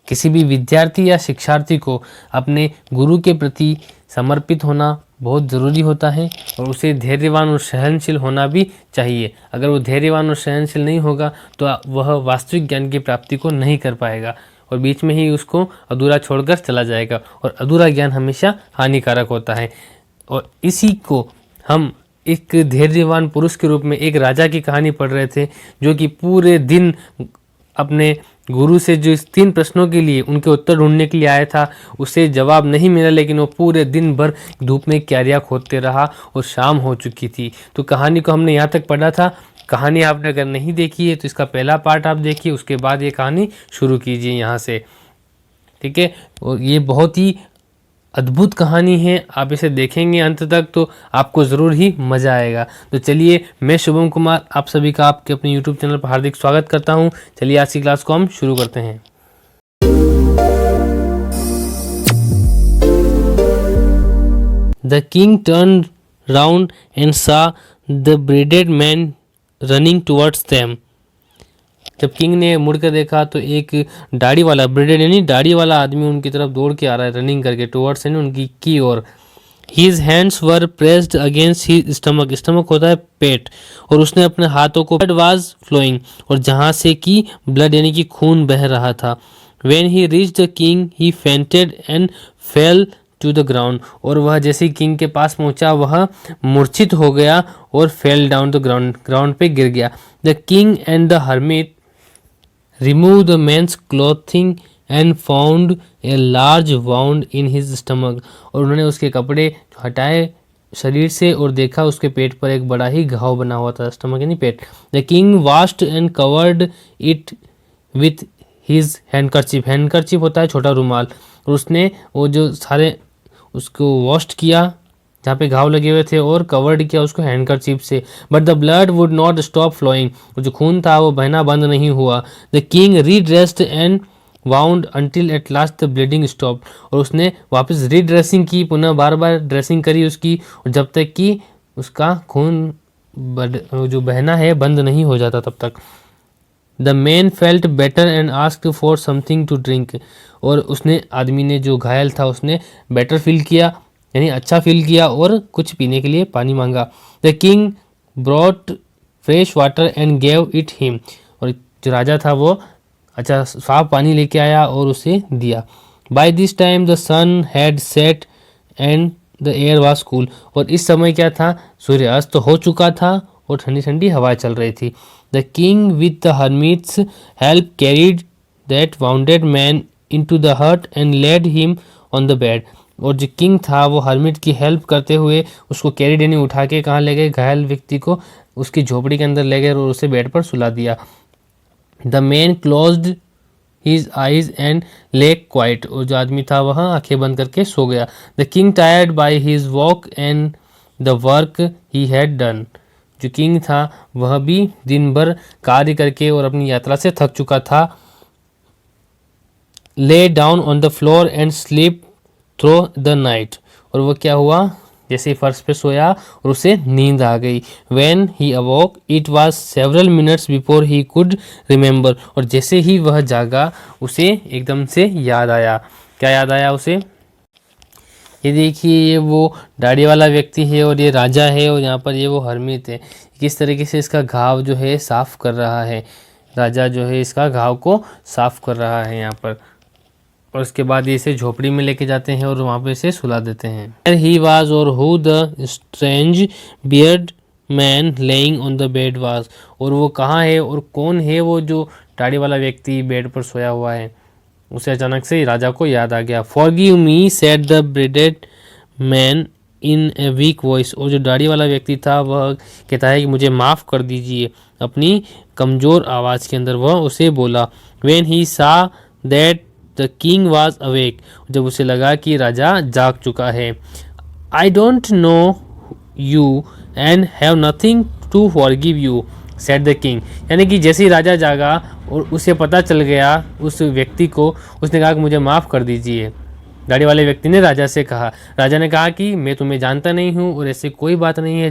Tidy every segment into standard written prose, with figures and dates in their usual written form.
किसी भी विद्यार्थी या शिक्षार्थी को अपने गुरु के प्रति समर्पित होना बहुत ज़रूरी होता है और उसे धैर्यवान और सहनशील होना भी चाहिए। अगर वो धैर्यवान और सहनशील नहीं होगा तो वह वास्तविक ज्ञान की प्राप्ति को नहीं कर पाएगा और बीच में ही उसको अधूरा छोड़कर चला जाएगा और अधूरा ज्ञान हमेशा हानिकारक होता है। और इसी को हम एक धैर्यवान पुरुष के रूप में एक राजा की कहानी पढ़ रहे थे, जो कि पूरे दिन अपने गुरु से जो इस 3 प्रश्नों के लिए उनके उत्तर ढूंढने के लिए आया था, उसे जवाब नहीं मिला, लेकिन वो पूरे दिन भर धूप में क्यारियाँ खोदते रहा और शाम हो चुकी थी। तो कहानी को हमने यहाँ तक पढ़ा था। कहानी आपने अगर नहीं देखी है तो इसका पहला पार्ट आप देखिए, उसके बाद ये कहानी शुरू कीजिए यहाँ से, ठीक है। और ये बहुत ही अद्भुत कहानी है, आप इसे देखेंगे अंत तक तो आपको ज़रूर ही मज़ा आएगा। तो चलिए, मैं शुभम कुमार आप सभी का आपके अपने YouTube चैनल पर हार्दिक स्वागत करता हूं। चलिए आज की क्लास को हम शुरू करते हैं। The king turn round and saw the bearded man running towards them. जब किंग ने मुड़कर देखा तो एक दाढ़ी वाला, ब्रेडेड यानी दाढ़ी वाला आदमी उनकी तरफ दौड़ के आ रहा है, रनिंग करके, टुवर्ड्स यानी उनकी की ओर। His hands were pressed against his stomach, stomach होता है पेट, और उसने अपने हाथों को, blood was flowing, और जहाँ से कि ब्लड यानी कि खून बह रहा था। When he reached the king, he fainted and fell to the ground, और वह जैसे ही किंग के पास पहुंचा वह मूर्छित हो गया और fell down the ground, ground पे गिर गया। The king and the hermit remove the man's clothing and found a large wound in his stomach, और उन्होंने उसके कपड़े हटाए शरीर से और देखा उसके पेट पर एक बड़ा ही घाव बना हुआ था, स्टमक यानी पेट। The king washed and covered it with his handkerchief, handkerchief होता है छोटा रुमाल, और उसने वो जो सारे उसको वॉश किया जहाँ पे घाव लगे हुए थे और कवर्ड किया उसको हैंडकरचीफ से। But the blood would not stop flowing, जो खून था वो बहना बंद नहीं हुआ। The king redressed and wound until at last the bleeding stop, और उसने वापस रीड्रेसिंग की, पुनः बार बार ड्रेसिंग करी उसकी, और जब तक कि उसका खून जो बहना है बंद नहीं हो जाता तब तक। The man felt better and asked for something to drink, और उसने, आदमी ने जो घायल था उसने बेटर फील किया यानी अच्छा फील किया और कुछ पीने के लिए पानी मांगा। The king brought fresh water and gave it him, और जो राजा था वो अच्छा साफ पानी लेके आया और उसे दिया। By this time the sun had set and the air was cool, और इस समय क्या था, सूर्य अस्त हो चुका था और ठंडी ठंडी हवाएं चल रही थी। The king with the hermit's help carried that wounded man into the hut and laid him on the bed, और जो किंग था वो हर्मिट की हेल्प करते हुए उसको कैरिड यानी उठा के कहाँ ले गए, घायल व्यक्ति को उसकी झोपड़ी के अंदर ले गए और उसे बेड पर सुला दिया। The man closed his eyes and ले क्वाइट, और जो आदमी था वह आंखें बंद करके सो गया। The king tired by his walk and the work he had done, जो किंग था वह भी दिन भर कार्य करके और अपनी यात्रा से थक चुका था। Lay down on the floor and sleep through the night, और वो क्या हुआ, जैसे ही फर्श पे सोया और उसे नींद आ गई। When he awoke, it was several minutes before he could remember, और जैसे ही वह जागा उसे एकदम से याद आया। क्या याद आया उसे, ये देखिए, ये वो दाढ़ी वाला व्यक्ति है और ये राजा है, और यहाँ पर ये वो हर्मित है। किस तरीके से इसका घाव जो है साफ कर रहा है, राजा जो है इसका घाव को साफ कर रहा है यहाँ पर, और उसके बाद इसे झोपड़ी में लेके जाते हैं और वहाँ पे इसे सुला देते हैं। ही वाज और who the strange beard man laying on the bed was, और वो कहाँ है और कौन है वो जो दाढ़ी वाला व्यक्ति बेड पर सोया हुआ है। उसे अचानक से राजा को याद आ गया। Forgive me said the bearded man in a week voice, और जो दाढ़ी वाला व्यक्ति था वह कहता है कि मुझे माफ़ कर दीजिए, अपनी कमज़ोर आवाज़ के अंदर वह उसे बोला। When he saw that the king was awake, जब उसे लगा कि राजा जाग चुका है। I don't know you and have nothing to forgive you said the king, यानी कि जैसे ही राजा जागा और उसे पता चल गया उस व्यक्ति को, उसने कहा कि मुझे माफ़ कर दीजिए। दाढ़ी वाले व्यक्ति ने राजा से कहा, राजा ने कहा कि मैं तुम्हें जानता नहीं हूँ और ऐसी कोई बात नहीं है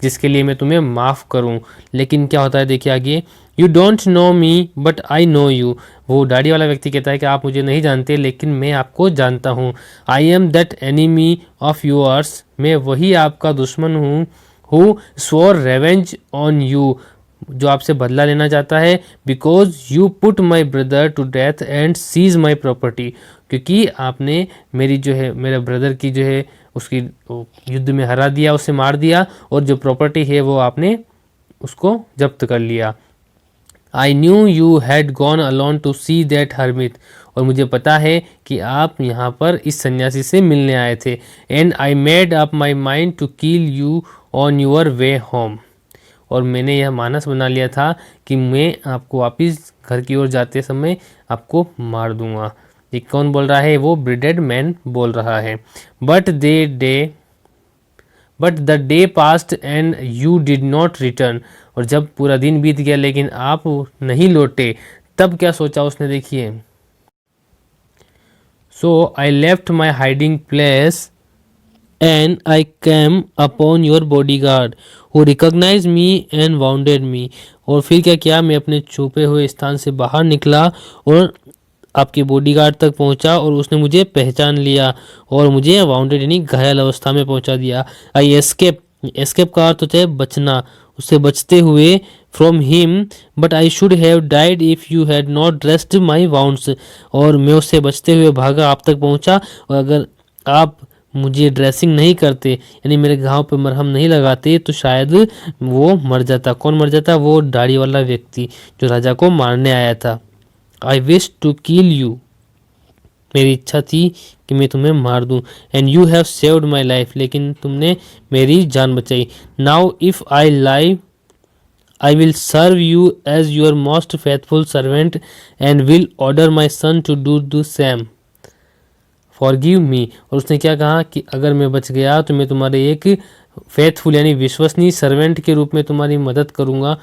जिसके लिए मैं तुम्हें माफ़ करूं। लेकिन क्या होता है देखिए आगे, you don't know me but I know you. वो दाढ़ी वाला व्यक्ति कहता है कि आप मुझे नहीं जानते लेकिन मैं आपको जानता हूँ। I am that enemy of yours, मैं वही आपका दुश्मन हूँ। Who swore revenge on you, जो आपसे बदला लेना चाहता है। Because you put my brother to death and seize my property, क्योंकि आपने मेरी जो है मेरे ब्रदर की जो है उसकी युद्ध में हरा दिया, उसे मार दिया, और जो प्रॉपर्टी है वो आपने उसको जब्त कर लिया। I knew you had gone alone to see that hermit, और मुझे पता है कि आप यहाँ पर इस सन्यासी से मिलने आए थे। And I made up my mind to kill you on your way home, और मैंने यह मानस बना लिया था कि मैं आपको वापिस घर की ओर जाते समय आपको मार दूंगा। ये कौन बोल रहा है? वो ब्रिडेड मैन बोल रहा है। But the day past and you did not return, और जब पूरा दिन बीत गया लेकिन आप नहीं लौटे, तब क्या सोचा उसने देखिए। So I left my hiding place and I came upon your bodyguard who recognized me and wounded me। और फिर क्या किया, मैं अपने छुपे हुए स्थान से बाहर निकला और आपके बॉडीगार्ड तक पहुंचा, और उसने मुझे पहचान लिया और मुझे वाउंडेड यानी घायल अवस्था में पहुंचा दिया। आई एस्केप का अर्थ होता है बचना, उससे बचते हुए from him, but I should have died if you had not dressed my wounds, और मैं उससे बचते हुए भागा, आप तक पहुंचा, और अगर आप मुझे ड्रेसिंग नहीं करते यानी मेरे घाव पे मरहम नहीं लगाते तो शायद वो मर जाता। कौन मर जाता? वो दाढ़ी वाला व्यक्ति जो राजा को मारने आया था। I wish to kill you, मेरी इच्छा थी कि मैं तुम्हें मार दूं। And you have saved my life, लेकिन तुमने मेरी जान बचाई। Now if I live I will serve you as your most faithful servant and will order my son to do the same forgive me. और उसने क्या कहा कि अगर मैं बच गया तो मैं तुम्हारे एक फेथफुल यानी विश्वसनीय सर्वेंट के रूप में तुम्हारी मदद करूंगा,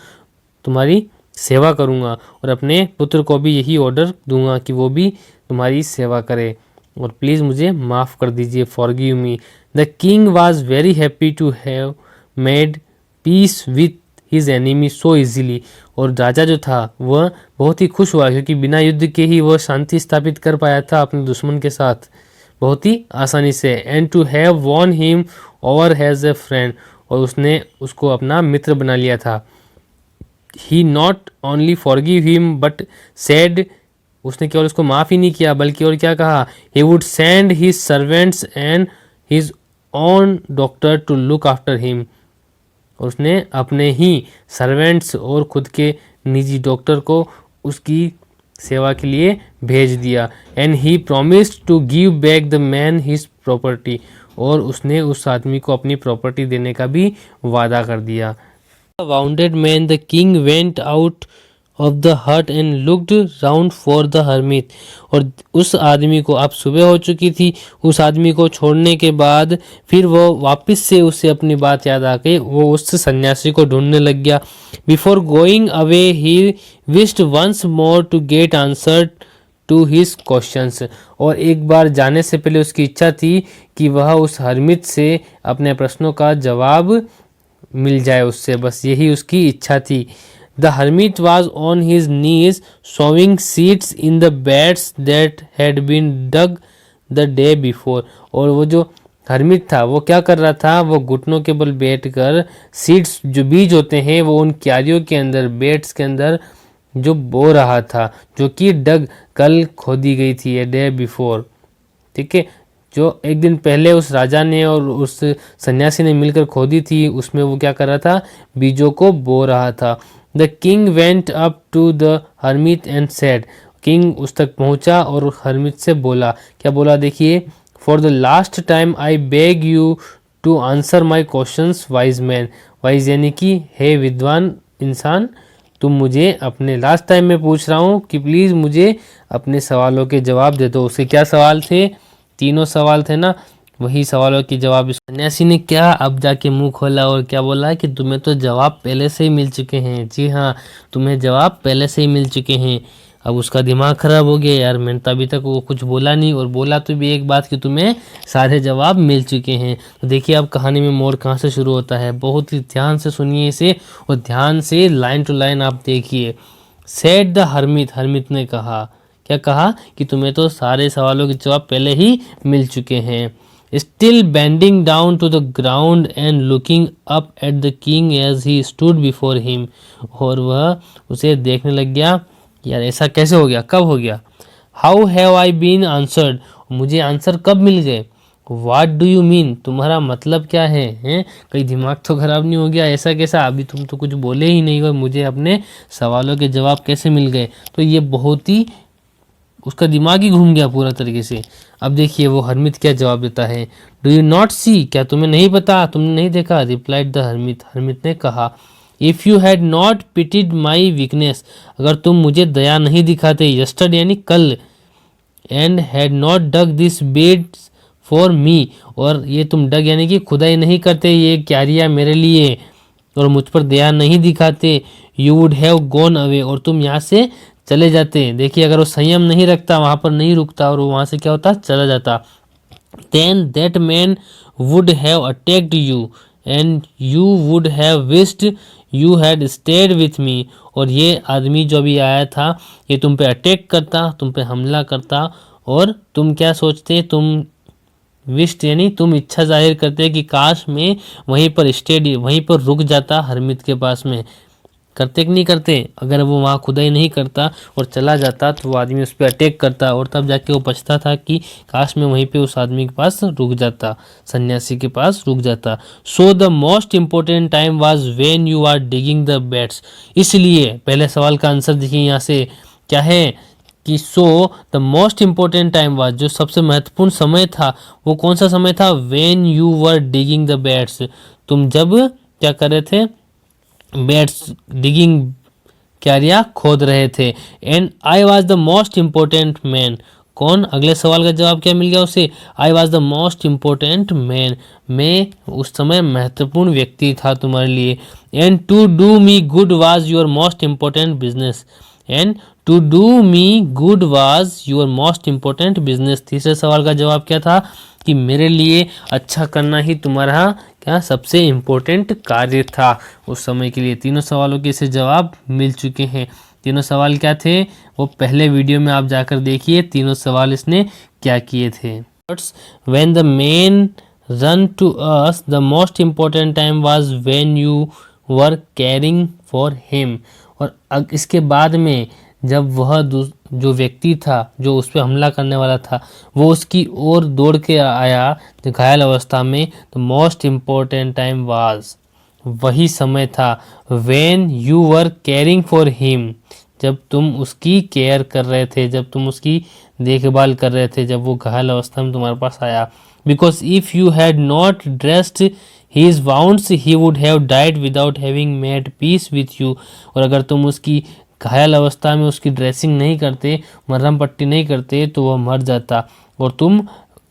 तुम्हारी सेवा करूंगा, और अपने पुत्र को भी यही ऑर्डर दूंगा कि वो भी तुम्हारी सेवा करे, और प्लीज़ मुझे माफ़ कर दीजिए। Forgive me. The king was very happy to have made peace with his enemy so easily. और राजा जो था वह बहुत ही खुश हुआ क्योंकि बिना युद्ध के ही वह शांति स्थापित कर पाया था अपने दुश्मन के साथ बहुत ही आसानी से। And to have won him over has a friend, और उसने उसको अपना मित्र बना लिया था। He not only forgive him but said, उसने केवल उसको माफ़ ही नहीं किया बल्कि और क्या कहा, he would send his servants and his own doctor to look after him. उसने अपने ही सर्वेंट्स और खुद के निजी डॉक्टर को उसकी सेवा के लिए भेज दिया। And he promised to give back the man his property, और उसने उस आदमी को अपनी प्रॉपर्टी देने का भी वादा कर दिया। Wounded man the king went out of the hut and looked round for the hermit, और उस आदमी को, अब सुबह हो चुकी थी, उस आदमी को छोड़ने के बाद फिर वो वापस से उसे अपनी बात याद आ गई, वो उस सन्यासी को ढूंढने लग गया। Before going away he wished once more to get answer to his questions, और एक बार जाने से पहले उसकी इच्छा थी कि वह उस हर्मिट से अपने प्रश्नों का जवाब मिल जाए उससे, बस यही उसकी इच्छा थी। The hermit was on his knees sowing seeds in the beds that had been dug the day before, और वो जो हर्मिट था वो क्या कर रहा था, वो घुटनों के बल बैठकर सीड्स जो बीज होते हैं वो उन क्यारियों के अंदर, बेड्स के अंदर जो बो रहा था, जो कि डग कल खोदी गई थी ए डे बिफोर। ठीक है, जो एक दिन पहले उस राजा ने और उस सन्यासी ने मिलकर खोदी थी, उसमें वो क्या कर रहा था, बीजों को बो रहा था। The king went up to the hermit and said, king उस तक पहुंचा और हर्मिट से बोला, क्या बोला देखिए, for the last time I beg you to answer my questions wise man. Wise यानी कि हे विद्वान इंसान, तुम मुझे अपने लास्ट टाइम में पूछ रहा हूँ कि प्लीज़ मुझे अपने सवालों के जवाब दे दो। उसके क्या सवाल थे? तीनों सवाल थे ना, वही सवालों के जवाब सन्यासी ने क्या अब जाके मुंह खोला और क्या बोला कि तुम्हें तो जवाब पहले से ही मिल चुके हैं। जी हाँ, तुम्हें जवाब पहले से ही मिल चुके हैं। अब उसका दिमाग खराब हो गया, यार मैंने तो अभी तक वो कुछ बोला नहीं, और बोला तो भी एक बात कि तुम्हें सारे जवाब मिल चुके हैं। तो देखिए अब कहानी में मोड़ कहाँ से शुरू होता है, बहुत ही ध्यान से सुनिए इसे और ध्यान से लाइन टू लाइन आप देखिए। सेड द हर्मिट, हर्मिट ने कहा, क्या कहा कि तुम्हें तो सारे सवालों के जवाब पहले ही मिल चुके हैं। Still bending down to the ground and looking up at the king as he stood before him, और वह उसे देखने लग गया, यार ऐसा कैसे हो गया, कब हो गया। How have I been answered, मुझे आंसर कब मिल गए। व्हाट डू यू मीन, तुम्हारा मतलब क्या है, हैं कहीं दिमाग तो खराब नहीं हो गया, ऐसा कैसा, अभी तुम तो कुछ बोले ही नहीं हो, मुझे अपने सवालों के जवाब कैसे मिल गए। तो ये बहुत ही, उसका दिमाग ही घूम गया पूरा तरीके से। अब देखिए वो हरमित क्या जवाब देता है। डू यू नॉट सी, क्या तुम्हें नहीं पता, तुमने नहीं देखा। रिप्लाइड द हरमित, हरमित ने कहा, if you had not pitied my weakness, अगर तुम मुझे दया नहीं दिखाते, यस्टरडे यानी कल, and had not dug this bed for me, और ये तुम डग यानी कि खुदाई नहीं करते ये क्यारियाँ मेरे लिए, और मुझ पर दया नहीं दिखाते, you would have gone away, और तुम यहाँ से चले जाते। देखिए अगर वो संयम नहीं रखता, वहाँ पर नहीं रुकता, और वो वहाँ से क्या होता, चला जाता। Then that man would have attacked you and you would have wished you had stayed with me, और ये आदमी जो भी आया था ये तुम पे अटैक करता, तुम पे हमला करता, और तुम क्या सोचते, तुम विश्ड यानी तुम इच्छा जाहिर करते कि काश मैं वहीं पर स्टेड, वहीं पर रुक जाता हरमित के पास में। करते कि नहीं करते, अगर वो वहाँ खुदाई नहीं करता और चला जाता तो वो आदमी उस पर अटैक करता, और तब जाके वो पछता था कि काश मैं वहीं पे उस आदमी के पास रुक जाता, सन्यासी के पास रुक जाता। So the most important time was when you are digging the beds, इसलिए पहले सवाल का आंसर देखिए यहाँ से क्या है कि सो the most important time was, जो सबसे महत्वपूर्ण समय था वो कौन सा समय था, when you were digging the beds, तुम जब क्या कर रहे थे, बेड्स डिगिंग क्यारियाँ खोद रहे थे। And I was the most important man, कौन, अगले सवाल का जवाब क्या मिल गया उसे, I was the most important man, मैं उस समय महत्वपूर्ण व्यक्ति था तुम्हारे लिए। And to do me good was your most important business, and to do me good was your most important business, तीसरे सवाल का जवाब क्या था कि मेरे लिए अच्छा करना ही तुम्हारा क्या सबसे इम्पोर्टेंट कार्य था उस समय के लिए। तीनों सवालों के इसे जवाब मिल चुके हैं। तीनों सवाल क्या थे वो पहले वीडियो में आप जाकर देखिए, तीनों सवाल इसने क्या किए थे। When the men run to us the most important time was when you were caring for him, और इसके बाद में जब वह जो व्यक्ति था जो उस पर हमला करने वाला था वो उसकी ओर दौड़ के आया जो घायल अवस्था में, तो मोस्ट इम्पोर्टेंट टाइम वाज, वही समय था, when you were caring for him, जब तुम उसकी केयर कर रहे थे, जब तुम उसकी देखभाल कर रहे थे, जब वो घायल अवस्था में तुम्हारे पास आया। Because if you had not dressed his wounds he would have died without having made peace with you, और अगर तुम उसकी घायल अवस्था में उसकी ड्रेसिंग नहीं करते, मरहम पट्टी नहीं करते, तो वह मर जाता, और तुम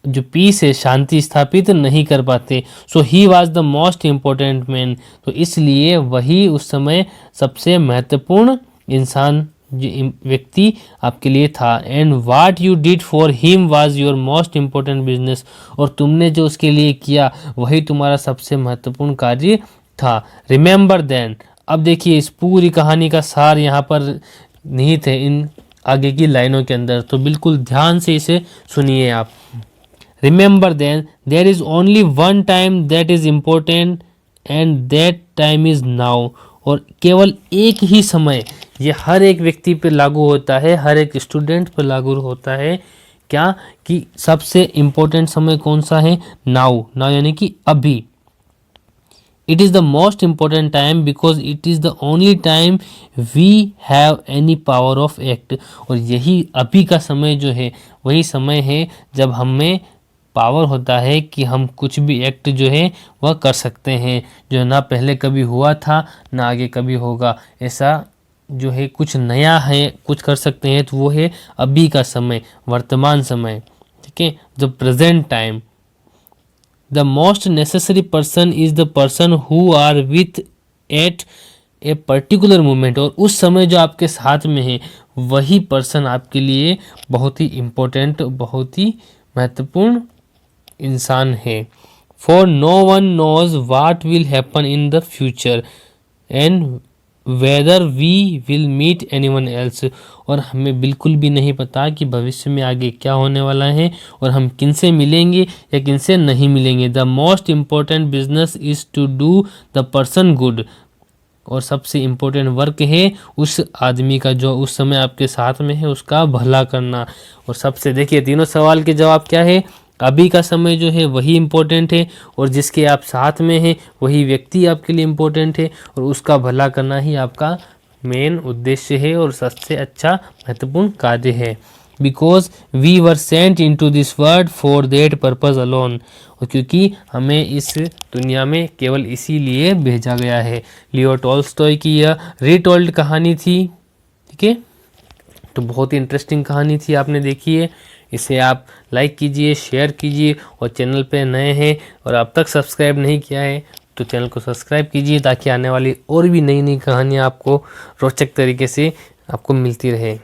जो पीस है शांति स्थापित नहीं कर पाते। So he was the most important man, तो इसलिए वही उस समय सबसे महत्वपूर्ण इंसान व्यक्ति आपके लिए था। And what you did for him was your most important business, और तुमने जो उसके लिए किया वही तुम्हारा सबसे महत्वपूर्ण कार्य था। रिमेंबर देन, अब देखिए इस पूरी कहानी का सार यहाँ पर निहित है इन आगे की लाइनों के अंदर, तो बिल्कुल ध्यान से इसे सुनिए आप। Remember then there is only one time that is important and that time is now, और केवल एक ही समय, ये हर एक व्यक्ति पे लागू होता है, हर एक स्टूडेंट पे लागू होता है, क्या कि सबसे इम्पोर्टेंट समय कौन सा है, नाउ, नाउ यानी कि अभी। It is the most important time because it is the only time we have any power of act, और यही अभी का समय जो है वही समय है जब हमें पावर होता है कि हम कुछ भी एक्ट जो है वह कर सकते हैं, जो ना पहले कभी हुआ था ना आगे कभी होगा, ऐसा जो है कुछ नया है, कुछ कर सकते हैं, तो वो है अभी का समय, वर्तमान समय, ठीक है, the present time. The most necessary person is the person who are with at a particular moment, और उस समय जो आपके साथ में है वही पर्सन आपके लिए बहुत ही इम्पोर्टेंट, बहुत ही महत्वपूर्ण इंसान है। For no one knows what will happen in the future and whether we will meet anyone else. और हमें बिल्कुल भी नहीं पता कि भविष्य में आगे क्या होने वाला है और हम किनसे मिलेंगे या किनसे नहीं मिलेंगे। The most important business is to do the person good. और सबसे इम्पोर्टेंट वर्क है उस आदमी का जो उस समय आपके साथ में है, उसका भला करना। और सबसे देखिए तीनों सवाल के जवाब क्या है, अभी का समय जो है वही इम्पोर्टेंट है और जिसके आप साथ में हैं वही व्यक्ति आपके लिए इम्पोर्टेंट है और उसका भला करना ही आपका मेन उद्देश्य है और सबसे अच्छा महत्वपूर्ण कार्य है। Because we were sent into this world for that purpose alone. और क्योंकि हमें इस दुनिया में केवल इसीलिए भेजा गया है। लियो टॉल्स्टॉय की यह रीटोल्ड कहानी थी, ठीक है। तो बहुत ही इंटरेस्टिंग कहानी थी, आपने देखी है। इसे आप लाइक कीजिए, शेयर कीजिए और चैनल पे नए हैं और अब तक सब्सक्राइब नहीं किया है तो चैनल को सब्सक्राइब कीजिए ताकि आने वाली और भी नई नई कहानियाँ आपको रोचक तरीके से आपको मिलती रहे।